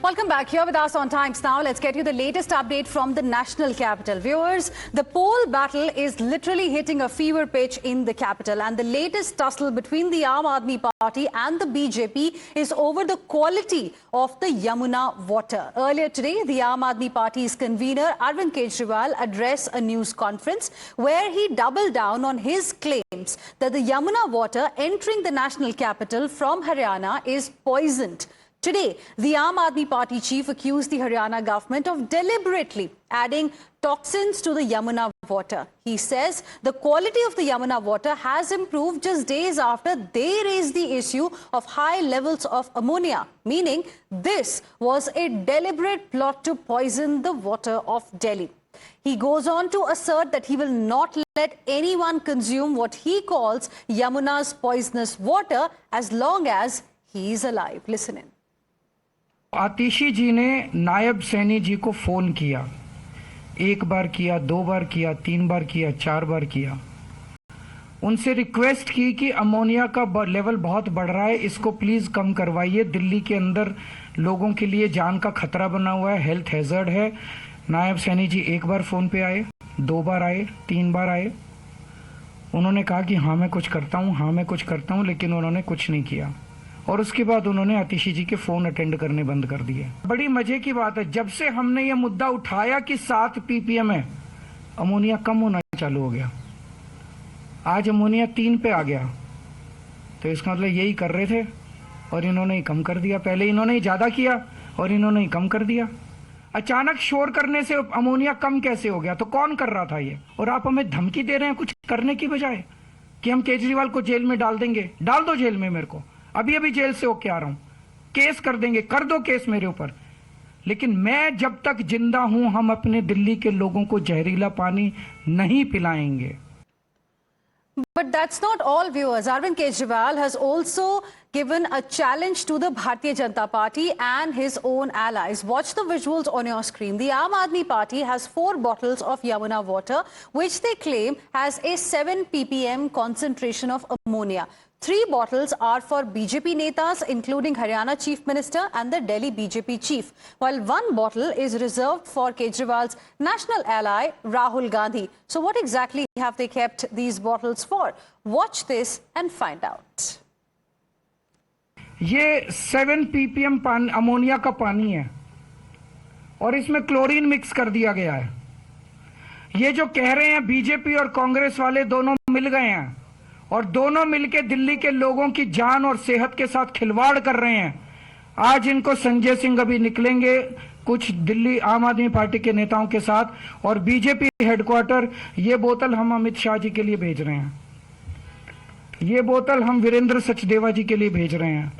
Welcome back. Here with us on Times Now. Let's get you the latest update from the national capital. Viewers, the poll battle is literally hitting a fever pitch in the capital, and the latest tussle between the Aam Aadmi Party and the BJP is over the quality of the Yamuna water. Earlier today, the Aam Aadmi Party's convener Arvind Kejriwal addressed a news conference where he doubled down on his claims that the Yamuna water entering the national capital from Haryana is poisoned. Today, the Aam Aadmi Party chief accused the Haryana government of deliberately adding toxins to the Yamuna water. He says the quality of the Yamuna water has improved just days after they raised the issue of high levels of ammonia, meaning this was a deliberate plot to poison the water of Delhi. He goes on to assert that he will not let anyone consume what he calls Yamuna's poisonous water as long as he is alive. Listen in. आतिशी जी ने नायब सैनी जी को phone किया, एक बार किया, दो बार किया, तीन बार किया, चार बार किया। उनसे रिक्वेस्ट की कि अमोनिया का लेवल बहुत बढ़ रहा है, इसको प्लीज कम करवाइए। दिल्ली के अंदर लोगों के लिए जान का खतरा बना हुआ है, हेल्थ हैजर्ड है। नायब सैनी जी एक बार फोन पे आए, दो बार आए, तीन बार आए। उन्होंने कहा कि हाँ मैं कुछ करता हूँ, हाँ मैं कुछ करता हूँ, लेकिन उन्होंने कुछ नहीं किया। और उसके बाद उन्होंने आतिशी जी के फोन अटेंड करने बंद कर दिए। बड़ी मजे की बात है, जब से हमने ये मुद्दा उठाया कि 7 ppm है, अमोनिया कम होना चालू हो गया। आज अमोनिया 3 पे आ गया, तो इसका मतलब यही कर रहे थे और इन्होंने ही कम कर दिया। पहले इन्होंने ही ज्यादा किया और इन्होंने ही कम कर दिया। अचानक शोर करने से अमोनिया कम कैसे हो गया? तो कौन कर रहा था ये? और आप हमें धमकी दे रहे हैं कुछ करने की बजाय कि हम केजरीवाल को जेल में डाल देंगे। डाल दो जेल में, मेरे को अभी अभी जेल से होके आ रहा हूं, केस कर देंगे, कर दो केस मेरे ऊपर। लेकिन मैं जब तक जिंदा हूं, हम अपने दिल्ली के लोगों को जहरीला पानी नहीं पिलाएंगे। But that's not all, viewers. Arvind Kejriwal has also given a challenge to the Bharatiya Janata Party and his own allies. Watch the visuals on your screen. The Aam Aadmi Party has 4 bottles of Yamuna water, which they claim has a 7 ppm concentration of ammonia. 3 bottles are for BJP netas, including Haryana Chief Minister and the Delhi BJP chief, while 1 bottle is reserved for Kejriwal's national ally, Rahul Gandhi. So what exactly have they kept these bottles for? Watch this and find out. ये 7 ppm ammonia का पानी है और इसमें chlorine mix कर दिया गया है। ये जो कह रहे हैं बीजेपी और कांग्रेस वाले दोनों मिल गए हैं और दोनों मिलके दिल्ली के लोगों की जान और सेहत के साथ खिलवाड़ कर रहे हैं। आज इनको संजय सिंह अभी निकलेंगे कुछ दिल्ली आम आदमी पार्टी के नेताओं के साथ और बीजेपी हेडक्वार्टर। ये बोतल हम अमित शाह जी के लिए भेज रहे हैं, ये बोतल हम वीरेंद्र सचदेवा जी के लिए भेज रहे हैं,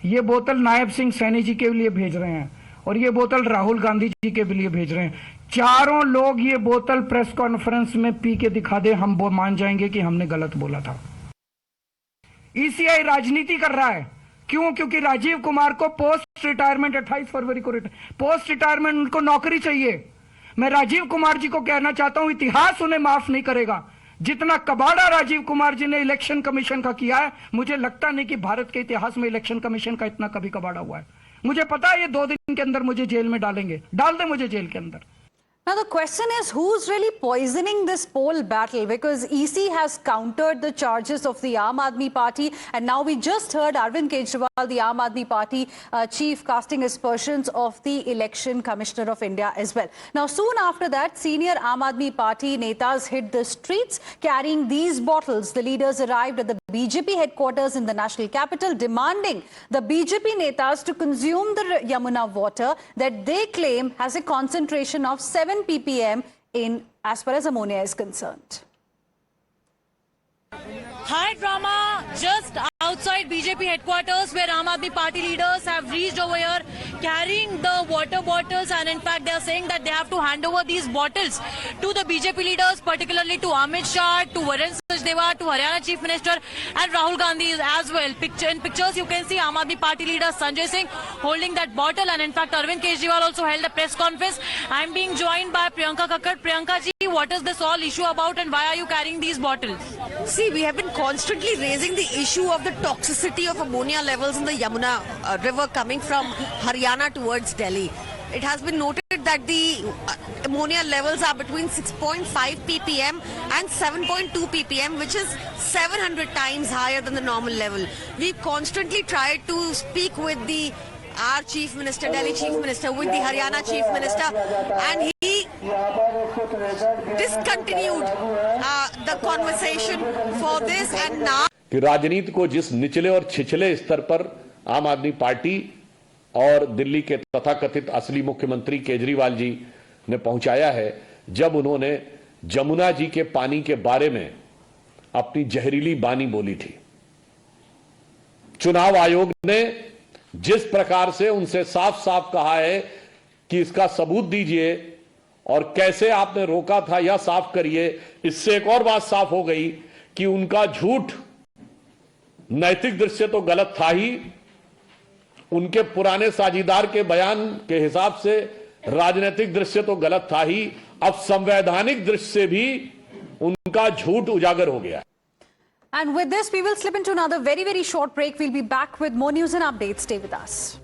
ये बोतल नायब सिंह सैनी जी के लिए भेज रहे हैं और ये बोतल राहुल गांधी जी के लिए भेज रहे हैं। चारों लोग ये बोतल प्रेस कॉन्फ्रेंस में पी के दिखा दे, हम वो मान जाएंगे कि हमने गलत बोला था। ईसीआई राजनीति कर रहा है। क्यों? क्योंकि राजीव कुमार को पोस्ट रिटायरमेंट 28 फरवरी को पोस्ट रिटायरमेंट उनको नौकरी चाहिए। मैं राजीव कुमार जी को कहना चाहता हूं, इतिहास उन्हें माफ नहीं करेगा। जितना कबाड़ा राजीव कुमार जी ने इलेक्शन कमीशन का किया है, मुझे लगता नहीं कि भारत के इतिहास में इलेक्शन कमीशन का इतना कभी कबाड़ा हुआ है। मुझे पता है ये 2 दिन के अंदर मुझे जेल में डालेंगे। डाल दे मुझे जेल के अंदर। Now the question is, who's really poisoning this poll battle? Because EC has countered the charges of the Aam Aadmi Party, and now we just heard Arvind Kejriwal, the Aam Aadmi Party chief, casting aspersions of the Election Commissioner of India as well. Now soon after that, senior Aam Aadmi Party netas hit the streets carrying these bottles. The leaders arrived at the BJP headquarters in the national capital, demanding the BJP netas to consume the Yamuna water that they claim has a concentration of 7 ppm in as far as ammonia is concerned. High drama just outside BJP headquarters, where Aam Aadmi Party leaders have reached over here carrying the water bottles, and in fact they are saying that they have to hand over these bottles to the BJP leaders, particularly to Amit Shah, to Varun Sachdeva, to Haryana Chief Minister and Rahul Gandhi as well. In pictures you can see Aam Aadmi Party leader Sanjay Singh holding that bottle, and in fact Arvind Kejriwal also held a press conference. I am being joined by Priyanka Kakkad. Priyanka ji, what is this all issue about and why are you carrying these bottles? See, we have been constantly raising the issue of the toxicity of ammonia levels in the Yamuna river coming from Haryana towards Delhi. It has been noted that the ammonia levels are between 6.5 ppm and 7.2 ppm, which is 700 times higher than the normal level. We constantly tried to speak with our Chief Minister, Delhi Chief Minister, with the Haryana Chief Minister, and he discontinued the conversation for this, and now कि राजनीति को जिस निचले और छिछले स्तर पर आम आदमी पार्टी और दिल्ली के तथाकथित असली मुख्यमंत्री केजरीवाल जी ने पहुंचाया है, जब उन्होंने जमुना जी के पानी के बारे में अपनी जहरीली बानी बोली थी। चुनाव आयोग ने जिस प्रकार से उनसे साफ साफ कहा है कि इसका सबूत दीजिए और कैसे आपने रोका था यह साफ करिए, इससे एक और बात साफ हो गई कि उनका झूठ नैतिक दृष्टि से तो गलत था ही, उनके पुराने साझीदार के बयान के हिसाब से राजनीतिक दृष्टि से तो गलत था ही, अब संवैधानिक दृष्टि से भी उनका झूठ उजागर हो गया। And with this, we will slip into another very, very short break. We'll be back with more news and updates. Stay with us.